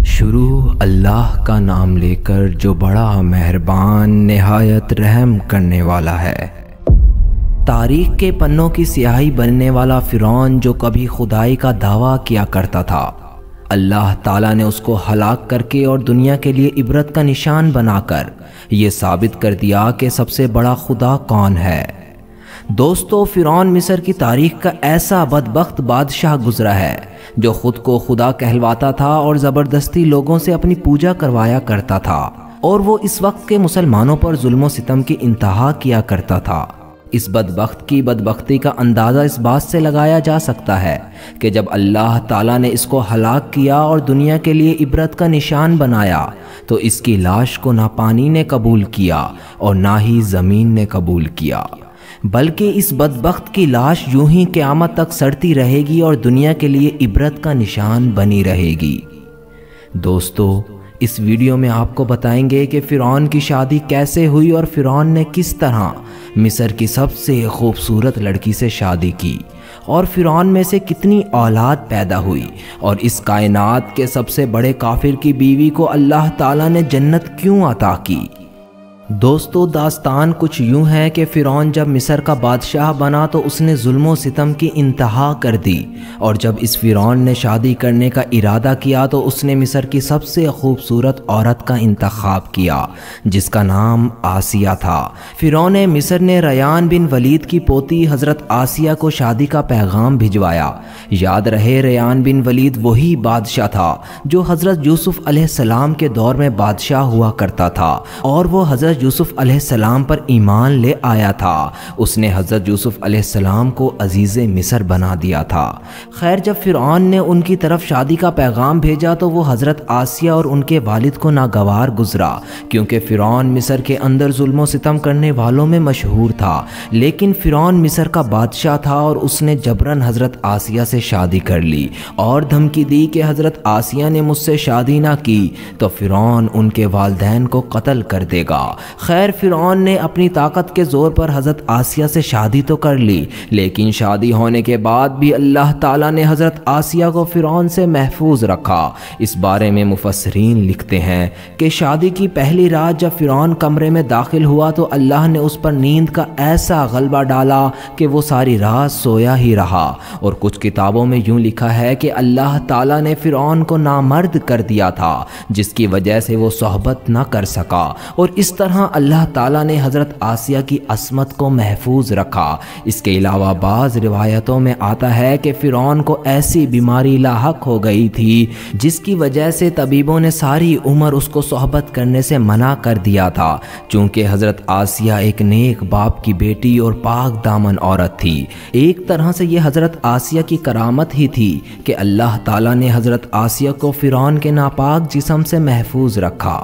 शुरू अल्लाह का नाम लेकर जो बड़ा मेहरबान निहायत रहम करने वाला है। तारीख के पन्नों की स्याही बनने वाला फिरौन जो कभी खुदाई का दावा किया करता था, अल्लाह ताला ने उसको हलाक करके और दुनिया के लिए इबरत का निशान बनाकर ये साबित कर दिया कि सबसे बड़ा खुदा कौन है। दोस्तों, फिरौन मिस्र की तारीख का ऐसा बदबख्त बादशाह गुजरा है जो खुद को खुदा कहलवाता था और ज़बरदस्ती लोगों से अपनी पूजा करवाया करता था, और वो इस वक्त के मुसलमानों पर जुल्म सितम की इंतहा किया करता था। इस बदबख्त की बदबख्ती का अंदाज़ा इस बात से लगाया जा सकता है कि जब अल्लाह ताला ने इसको हलाक किया और दुनिया के लिए इबरत का निशान बनाया तो इसकी लाश को ना पानी ने कबूल किया और ना ही ज़मीन ने कबूल किया, बल्कि इस बदबख्त की लाश यूं ही क़यामत तक सड़ती रहेगी और दुनिया के लिए इबरत का निशान बनी रहेगी। दोस्तों, इस वीडियो में आपको बताएंगे कि फ़िरौन की शादी कैसे हुई और फ़िरौन ने किस तरह मिस्र की सबसे खूबसूरत लड़की से शादी की, और फ़िरौन में से कितनी औलाद पैदा हुई, और इस कायनात के सबसे बड़े काफिर की बीवी को अल्लाह ताला ने जन्नत क्यों अता की। दोस्तों, दास्तान कुछ यूं है कि फ़िरौन जब मिस्र का बादशाह बना तो उसने जुल्म व सितम की इंतहा कर दी, और जब इस फ़िरौन ने शादी करने का इरादा किया तो उसने मिस्र की सबसे खूबसूरत औरत का इंतखाब किया जिसका नाम आसिया था। फ़िरौन मिस्र ने रयान बिन वलीद की पोती हज़रत आसिया को शादी का पैगाम भिजवाया। याद रहे, रयान बिन वलीद वही बादशाह था जो हज़रत यूसुफ़ अलैहिस्सलाम के दौर में बादशाह हुआ करता था, और वो हज़रत यूसुफ अलैहिस्सलाम पर ईमान ले आया था। उसने हज़रत यूसुफ अलैहिस्सलाम को अजीज़े मिस्र बना दिया था। खैर, जब फ़िरौन ने उनकी तरफ शादी का पैगाम भेजा तो वो हज़रत आसिया और उनके वालिद को नागवार गुजरा, क्योंकि फ़िरौन मिस्र के अंदर जुल्म सितम करने वालों में मशहूर था। लेकिन फ़िरौन मिस्र का बादशाह था और उसने जबरन हज़रत आसिया से शादी कर ली और धमकी दी कि हज़रत आसिया ने मुझसे शादी ना की तो फ़िरौन उनके वालिदैन को कत्ल कर देगा। खैर, फ़िरौन ने अपनी ताकत के ज़ोर पर हज़रत आसिया से शादी तो कर ली, लेकिन शादी होने के बाद भी अल्लाह ताला ने हज़रत आसिया को फ़िरौन से महफूज रखा। इस बारे में मुफस्सिरीन लिखते हैं कि शादी की पहली रात जब फ़िरौन कमरे में दाखिल हुआ तो अल्लाह ने उस पर नींद का ऐसा गलबा डाला कि वो सारी रात सोया ही रहा। और कुछ किताबों में यूँ लिखा है कि अल्लाह ताला ने फ़िरौन को नामर्द कर दिया था, जिसकी वजह से वो सोहबत न कर सका, और इस तरह अल्लाह ताला ने हज़रत आसिया की असमत को महफूज रखा। इसके अलावा बाज़ रिवायतों में आता है कि फ़िरौन को ऐसी बीमारी लाहक हो गई थी जिसकी वजह से तबीबों ने सारी उम्र उसको सोहबत करने से मना कर दिया था, चूँकि हज़रत आसिया एक नेक बाप की बेटी और पाक दामन औरत थी। एक तरह से ये हज़रत आसिया की करामत ही थी कि अल्लाह ताला ने हज़रत आसिया को फ़िरौन के नापाक जिस्म से महफूज रखा।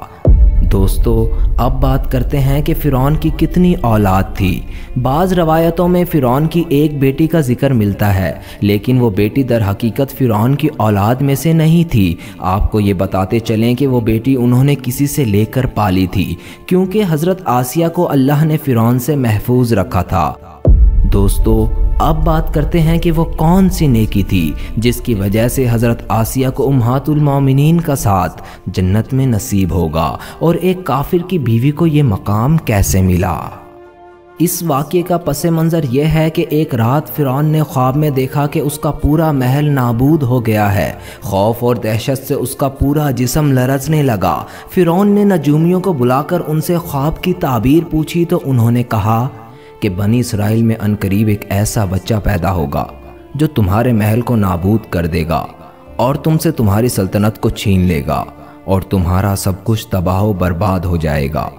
दोस्तों, अब बात करते हैं कि फ़िरौन की कितनी औलाद थी। बाज़ रवायतों में फ़िरौन की एक बेटी का जिक्र मिलता है, लेकिन वो बेटी दर हकीकत फ़िरौन की औलाद में से नहीं थी। आपको ये बताते चलें कि वो बेटी उन्होंने किसी से लेकर पाली थी, क्योंकि हज़रत आसिया को अल्लाह ने फ़िरौन से महफूज रखा था। दोस्तों, अब बात करते हैं कि वो कौन सी नेकी थी जिसकी वजह से हज़रत आसिया को उम्महातुल मोमिनीन का साथ जन्नत में नसीब होगा, और एक काफिर की बीवी को ये मकाम कैसे मिला। इस वाक़े का पस मंज़र यह है कि एक रात फ़िरौन ने ख्वाब में देखा कि उसका पूरा महल नाबूद हो गया है। खौफ और दहशत से उसका पूरा जिस्म लरज़ने लगा। फ़िरौन ने नजूमियों को बुलाकर उनसे ख्वाब की ताबीर पूछी तो उन्होंने कहा कि बनी इसराइल में अनकरीब एक ऐसा बच्चा पैदा होगा जो तुम्हारे महल को नाबूद कर देगा और तुमसे तुम्हारी सल्तनत को छीन लेगा और तुम्हारा सब कुछ तबाह बर्बाद हो जाएगा।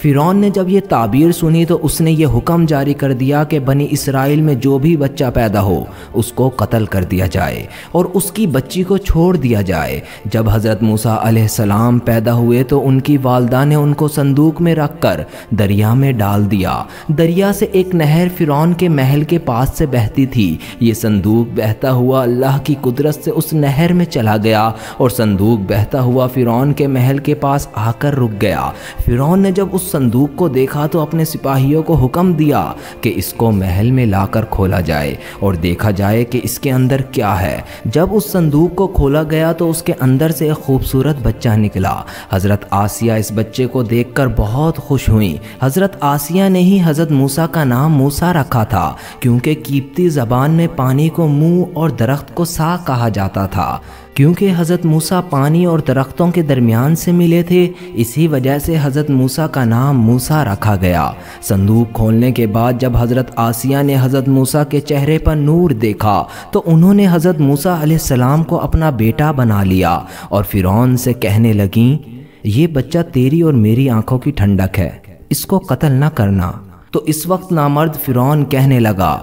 फ़िरौन ने जब ये ताबीर सुनी तो उसने ये हुक्म जारी कर दिया कि बनी इसराइल में जो भी बच्चा पैदा हो उसको कत्ल कर दिया जाए और उसकी बच्ची को छोड़ दिया जाए। जब हज़रत मूसा अलैहिस्सलाम पैदा हुए तो उनकी वालदा ने उनको संदूक में रख कर दरिया में डाल दिया। दरिया से एक नहर फ़िरौन के महल के पास से बहती थी। ये संदूक बहता हुआ अल्लाह की कुदरत से उस नहर में चला गया और संदूक बहता हुआ फ़िरौन के महल के पास आकर रुक गया। फ़िरौन ने जब उस اس صندوق کو دیکھا تو اپنے سپاہیوں کو حکم دیا کہ اس کو محل میں لا کر کھولا جائے اور دیکھا جائے کہ اس کے اندر کیا ہے۔ جب اس صندوق کو کھولا گیا تو اس کے اندر سے ایک خوبصورت بچہ نکلا۔ حضرت آسیہ اس بچے کو دیکھ کر بہت خوش ہوئیں۔ حضرت آسیہ نے ہی حضرت موسیٰ کا نام موسیٰ رکھا تھا، کیونکہ قبطی زبان میں پانی کو منہ اور درخت کو سا کہا جاتا تھا۔ کیونکہ حضرت موسیٰ پانی اور درختوں کے درمیان سے ملے تھے، اسی وجہ سے حضرت موسیٰ کا نام موسیٰ رکھا گیا۔ صندوق کھولنے کے بعد جب حضرت آسیہ نے حضرت موسیٰ کے چہرے پر نور دیکھا تو انہوں نے حضرت موسیٰ علیہ السلام کو اپنا بیٹا بنا لیا اور فرعون سے کہنے لگیں، یہ بچہ تیری اور میری آنکھوں کی ٹھنڈک ہے، اس کو قتل نہ کرنا۔ تو اس وقت نامرد فرعون کہنے لگا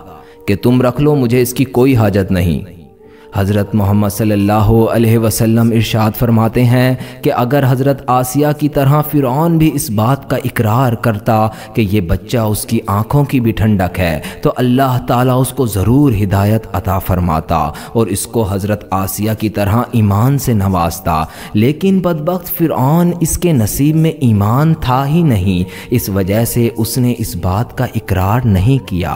کہ تم رکھ لو، مجھے اس کی کوئی حاجت نہیں۔ حضرت محمد صلی اللہ علیہ وسلم ارشاد فرماتے ہیں کہ اگر حضرت آسیہ کی طرح فرعون بھی اس بات کا اقرار کرتا کہ یہ بچہ اس کی آنکھوں کی بھی ٹھنڈک ہے تو اللہ تعالیٰ اس کو ضرور ہدایت عطا فرماتا اور اس کو حضرت آسیہ کی طرح ایمان سے نوازتا، لیکن بدبخت فرعون اس کے نصیب میں ایمان تھا ہی نہیں، اس وجہ سے اس نے اس بات کا اقرار نہیں کیا۔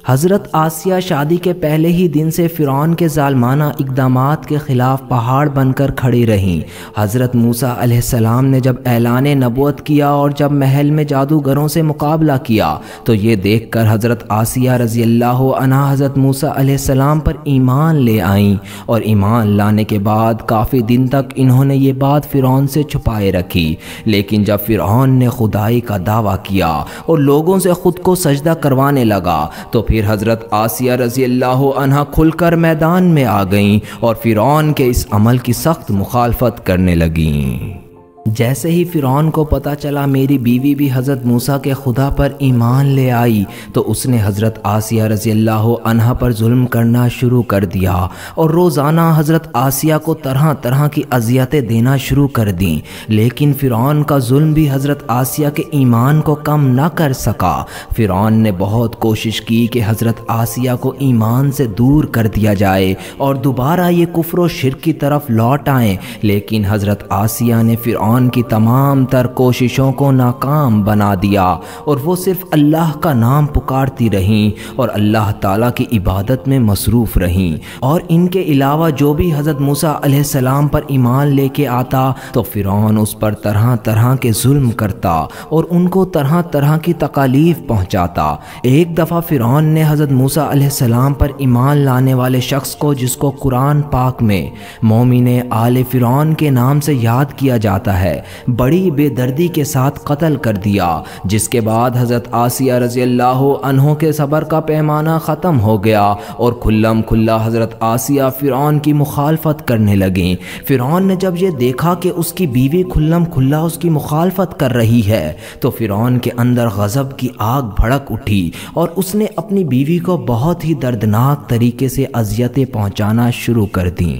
حضرت آسیہ شادی کے پہلے ہی دن سے فرعون کے ظالمانہ اقدامات کے خلاف پہاڑ بن کر کھڑی رہیں۔ حضرت موسیٰ علیہ السلام نے جب اعلان نبوت کیا اور جب محل میں جادوگروں سے مقابلہ کیا تو یہ دیکھ کر حضرت آسیہ رضی اللہ عنہا حضرت موسیٰ علیہ السلام پر ایمان لے آئیں، اور ایمان لانے کے بعد کافی دن تک انہوں نے یہ بات فرعون سے چھپائے رکھی، لیکن جب فرعون نے خدائی کا دعویٰ کیا اور لوگوں سے خود کو سجدہ کروانے لگا تو پھر حضرت آسیہ رضی اللہ عنہا کھل کر میدان میں آ گئیں اور فرعون کے اس عمل کی سخت مخالفت کرنے لگیں۔ جیسے ہی فرعون کو پتہ چلا میری بیوی بھی حضرت موسیٰ کے خدا پر ایمان لے آئی تو اس نے حضرت آسیہ رضی اللہ عنہا پر ظلم کرنا شروع کر دیا اور روزانہ حضرت آسیہ کو طرح طرح کی اذیتیں دینا شروع کر دیں، لیکن فرعون کا ظلم بھی حضرت آسیہ کے ایمان کو کم نہ کر سکا۔ فرعون نے بہت کوشش کی کہ حضرت آسیہ کو ایمان سے دور کر دیا جائے اور دوبارہ یہ کفر و شرک کی طرف لوٹ آئیں، لیکن حضرت آسیہ نے فرعون کی تمام تر کوششوں کو ناکام بنا دیا اور وہ صرف اللہ کا نام پکارتی رہیں اور اللہ تعالیٰ کی عبادت میں مصروف رہیں، اور ان کے علاوہ جو بھی حضرت موسیٰ علیہ السلام پر ایمان لے کے آتا تو فرعون اس پر طرح طرح کے ظلم کرتا اور ان کو طرح طرح کی تکالیف پہنچاتا۔ ایک دفعہ فرعون نے حضرت موسیٰ علیہ السلام پر ایمان لانے والے شخص کو، جس کو قرآن پاک میں مومن آل فرعون کے نام سے یاد کیا جاتا ہے، بڑی بے دردی کے ساتھ قتل کر دیا، جس کے بعد حضرت آسیہ رضی اللہ عنہ کے صبر کا پیمانہ ختم ہو گیا اور کھلم کھلا حضرت آسیہ فرعون کی مخالفت کرنے لگیں۔ فرعون نے جب یہ دیکھا کہ اس کی بیوی کھلم کھلا اس کی مخالفت کر رہی ہے تو فرعون کے اندر غضب کی آگ بھڑک اٹھی اور اس نے اپنی بیوی کو بہت ہی دردناک طریقے سے اذیتیں پہنچانا شروع کر دیں۔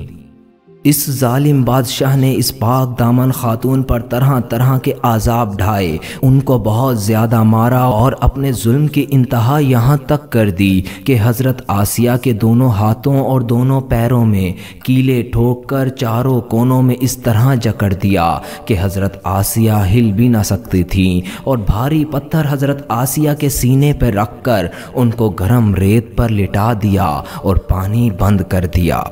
اس ظالم بادشاہ نے اس پاک دامن خاتون پر طرح طرح کے عذاب ڈھائے، ان کو بہت زیادہ مارا اور اپنے ظلم کی انتہا یہاں تک کر دی کہ حضرت آسیہ کے دونوں ہاتھوں اور دونوں پیروں میں کیلے ٹھوک کر چاروں کونوں میں اس طرح جکڑ دیا کہ حضرت آسیہ ہل بھی نہ سکتی تھیں، اور بھاری پتھر حضرت آسیہ کے سینے پر رکھ کر ان کو گرم ریت پر لٹا دیا اور پانی بند کر دیا۔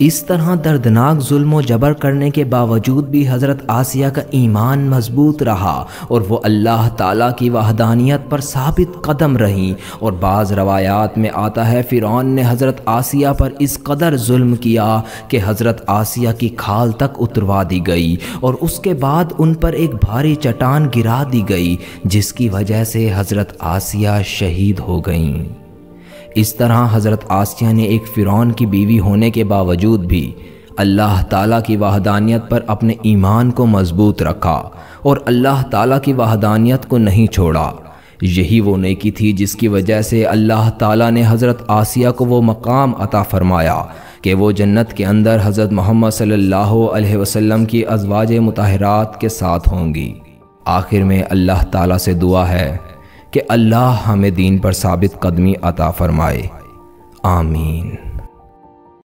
اس طرح دردناک ظلم و جبر کرنے کے باوجود بھی حضرت آسیہ کا ایمان مضبوط رہا اور وہ اللہ تعالیٰ کی وحدانیت پر ثابت قدم رہیں، اور بعض روایات میں آتا ہے فرعون نے حضرت آسیہ پر اس قدر ظلم کیا کہ حضرت آسیہ کی کھال تک اتروا دی گئی اور اس کے بعد ان پر ایک بھاری چٹان گرا دی گئی، جس کی وجہ سے حضرت آسیہ شہید ہو گئیں۔ اس طرح حضرت آسیہ نے ایک فرعون کی بیوی ہونے کے باوجود بھی اللہ تعالیٰ کی وحدانیت پر اپنے ایمان کو مضبوط رکھا اور اللہ تعالیٰ کی وحدانیت کو نہیں چھوڑا۔ یہی وہ نیکی تھی جس کی وجہ سے اللہ تعالیٰ نے حضرت آسیہ کو وہ مقام عطا فرمایا کہ وہ جنت کے اندر حضرت محمد صلی اللہ علیہ وسلم کی ازواج مطہرات کے ساتھ ہوں گی۔ آخر میں اللہ تعالیٰ سے دعا ہے کہ اللہ ہمیں دین پر ثابت قدمی عطا فرمائے، آمین۔